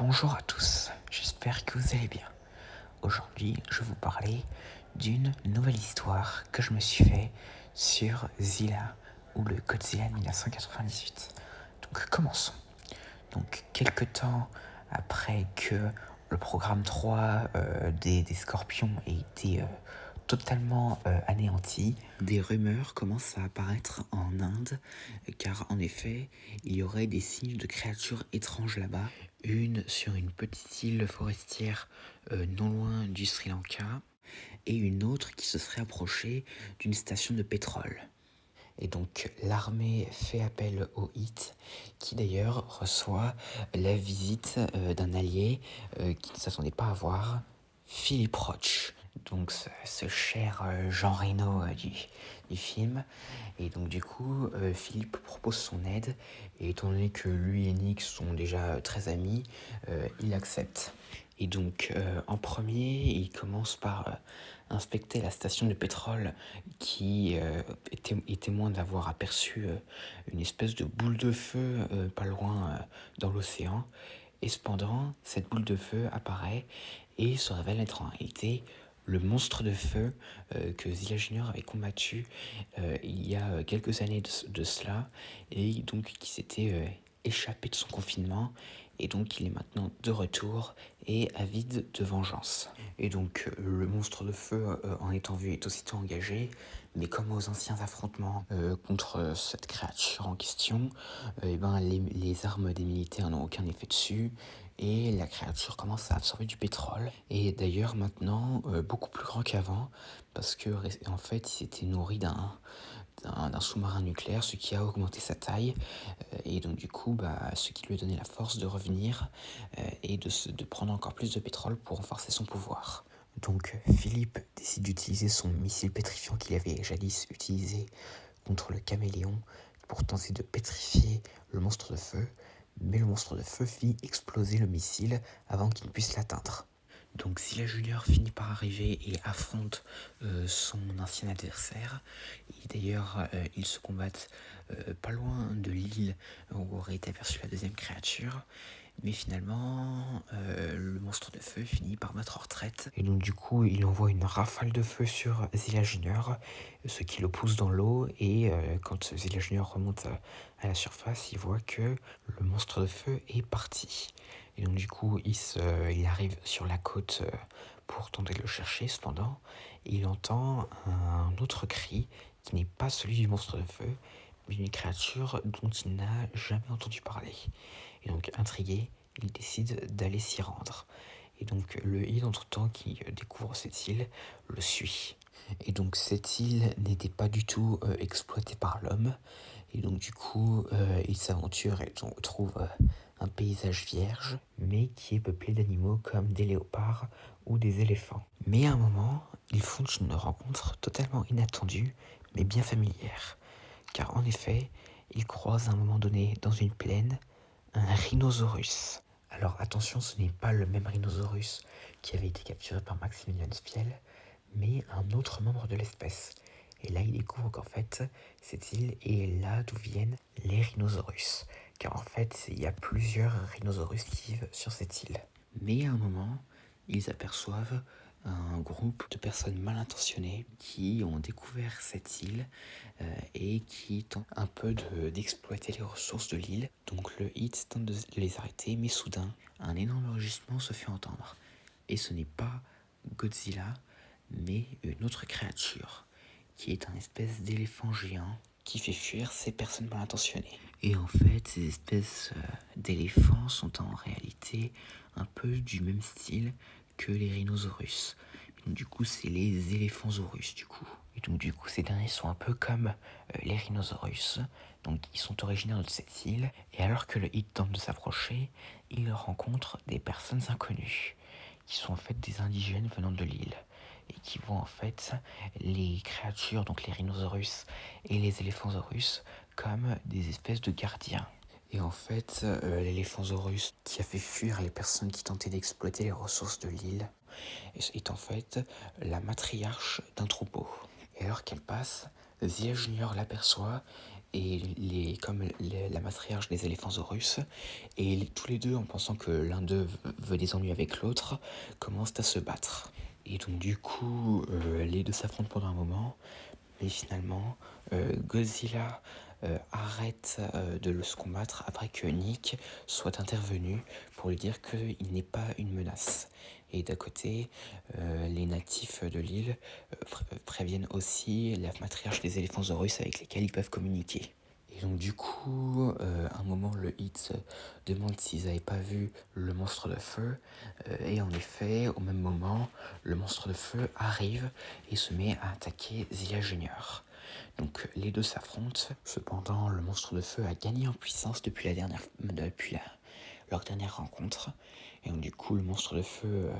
Bonjour à tous, j'espère que vous allez bien. Aujourd'hui, je vais vous parler d'une nouvelle histoire que je me suis fait sur Zilla ou le Godzilla de 1998. Donc commençons. Donc quelques temps après que le programme 3 des Scorpions ait été totalement anéanti, des rumeurs commencent à apparaître en Inde, car en effet, il y aurait des signes de créatures étranges là-bas. Une sur une petite île forestière non loin du Sri Lanka, et une autre qui se serait approchée d'une station de pétrole. Et donc l'armée fait appel au HIT, qui d'ailleurs reçoit la visite d'un allié qui ne s'attendait pas à voir, Philippe Roach. Donc ce cher Jean Reno du film. Et donc du coup, Philippe propose son aide, et étant donné que lui et Nick sont déjà très amis, il accepte. Et donc en premier, il commence par inspecter la station de pétrole qui est témoin d'avoir aperçu une espèce de boule de feu pas loin dans l'océan. Et cependant, cette boule de feu apparaît et se révèle être en réalité le monstre de feu que Zilla Junior avait combattu il y a quelques années de cela, et donc qui s'était échappé de son confinement, et donc il est maintenant de retour et avide de vengeance. Et donc le monstre de feu en étant vu est aussitôt engagé, mais comme aux anciens affrontements contre cette créature en question, les armes des militaires n'ont aucun effet dessus, et la créature commence à absorber du pétrole, et d'ailleurs maintenant beaucoup plus grand qu'avant, parce que en fait il s'était nourri d'un sous-marin nucléaire, ce qui a augmenté sa taille, et donc du coup ce qui lui a donné la force de revenir et de prendre encore plus de pétrole pour renforcer son pouvoir. Donc Philippe décide d'utiliser son missile pétrifiant qu'il avait jadis utilisé contre le caméléon pour tenter de pétrifier le monstre de feu, mais le monstre de feu fit exploser le missile avant qu'il ne puisse l'atteindre. Donc Zilla Junior finit par arriver et affronte son ancien adversaire. Et d'ailleurs, ils se combattent pas loin de l'île où aurait été aperçue la deuxième créature. Mais finalement, le monstre de feu finit par mettre en retraite. Et donc du coup, il envoie une rafale de feu sur Zilla Junior, ce qui le pousse dans l'eau. Et quand Zilla Junior remonte à la surface, il voit que le monstre de feu est parti. Et donc du coup, il arrive sur la côte pour tenter de le chercher. Cependant, il entend un autre cri qui n'est pas celui du monstre de feu, mais d'une créature dont il n'a jamais entendu parler. Et donc intrigué, il décide d'aller s'y rendre. Et donc le Hill, entre-temps, qui découvre cette île, le suit. Et donc cette île n'était pas du tout exploitée par l'homme. Et donc du coup, il s'aventure et trouve un paysage vierge, mais qui est peuplé d'animaux comme des léopards ou des éléphants. Mais à un moment, ils font une rencontre totalement inattendue, mais bien familière. Car en effet, ils croisent à un moment donné dans une plaine un rhinosaurus. Alors attention, ce n'est pas le même rhinosaurus qui avait été capturé par Maximilian Spiel, mais un autre membre de l'espèce. Et là, il découvre qu'en fait, cette île est là d'où viennent les rhinosaurus. Car en fait, il y a plusieurs rhinosaurus qui vivent sur cette île. Mais à un moment, ils aperçoivent un groupe de personnes mal intentionnées qui ont découvert cette île et qui tentent un peu d'exploiter les ressources de l'île. Donc le HIT tente de les arrêter, mais soudain, un énorme rugissement se fait entendre. Et ce n'est pas Godzilla, mais une autre créature, qui est un espèce d'éléphant géant qui fait fuir ces personnes mal intentionnées. Et en fait, ces espèces d'éléphants sont en réalité un peu du même style que les rhinosaurus. Donc, du coup, c'est les éléphansaurus, du coup. Et donc, du coup, ces derniers sont un peu comme les rhinosaurus. Donc, ils sont originaires de cette île. Et alors que le HIT tente de s'approcher, il rencontre des personnes inconnues, qui sont en fait des indigènes venant de l'île, et qui voient en fait les créatures, donc les rhinosaurus et les éléphansaurus, comme des espèces de gardiens. Et en fait, l'éléphansaurus qui a fait fuir les personnes qui tentaient d'exploiter les ressources de l'île est en fait la matriarche d'un troupeau. Et alors qu'elle passe, Zia Junior l'aperçoit et la matriarche des éléphantaurus, et tous les deux, en pensant que l'un d'eux veut des ennuis avec l'autre, commencent à se battre. Et donc du coup, les deux s'affrontent pendant un moment, mais finalement, Godzilla arrête de se combattre après que Nick soit intervenu pour lui dire qu'il n'est pas une menace. Et d'à côté, les natifs de l'île préviennent aussi la matriarche des éléphantaurus avec lesquels ils peuvent communiquer. Et donc du coup, à un moment, le Hit demande s'ils n'avaient pas vu le monstre de feu. Et en effet, au même moment, le monstre de feu arrive et se met à attaquer Zilla Junior. Donc les deux s'affrontent. Cependant, le monstre de feu a gagné en puissance depuis leur dernière rencontre. Et donc du coup, le monstre de feu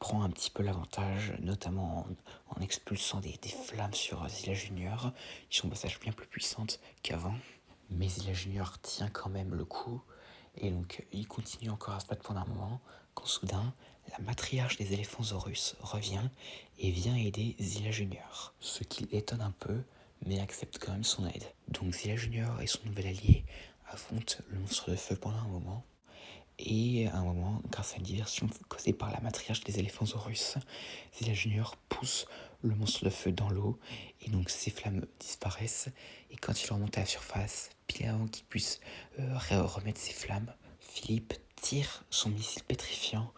prend un petit peu l'avantage, notamment en expulsant des flammes sur Zilla Junior, qui sont au passage bien plus puissantes qu'avant. Mais Zilla Junior tient quand même le coup, et donc il continue encore à se battre pendant un moment, quand soudain, la matriarche des éléphantaurus revient et vient aider Zilla Junior. Ce qui l'étonne un peu, mais accepte quand même son aide. Donc Zilla Junior et son nouvel allié affrontent le monstre de feu pendant un moment. Et à un moment, grâce à une diversion causée par la matriarche des éléphantaurus, Zilla Junior pousse le monstre de feu dans l'eau, et donc ses flammes disparaissent. Et quand il remonte à la surface, pile avant qu'il puisse remettre ses flammes, Philippe tire son missile pétrifiant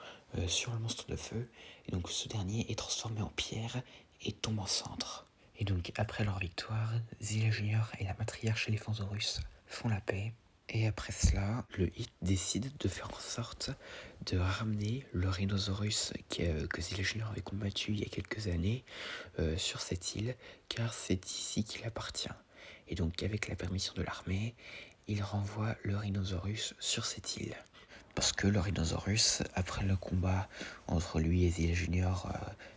sur le monstre de feu, et donc ce dernier est transformé en pierre et tombe en cendres. Et donc après leur victoire, Zilla Junior et la matriarche éléphantaurus font la paix. Et après cela, le Hit décide de faire en sorte de ramener le rhinosaurus que Zilla Junior avait combattu il y a quelques années sur cette île, car c'est ici qu'il appartient. Et donc avec la permission de l'armée, il renvoie le rhinosaurus sur cette île. Parce que le rhinosaurus, après le combat entre lui et Zilla Junior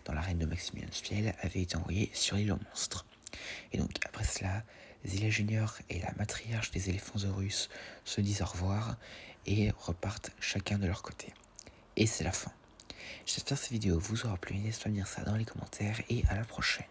dans l'arène de Maximilian Fiel, avait été envoyé sur l'île aux monstres. Et donc après cela, Zilla Junior et la matriarche des éléphantaurus se disent au revoir et repartent chacun de leur côté. Et c'est la fin. J'espère que cette vidéo vous aura plu, n'hésitez pas à me dire ça dans les commentaires et à la prochaine.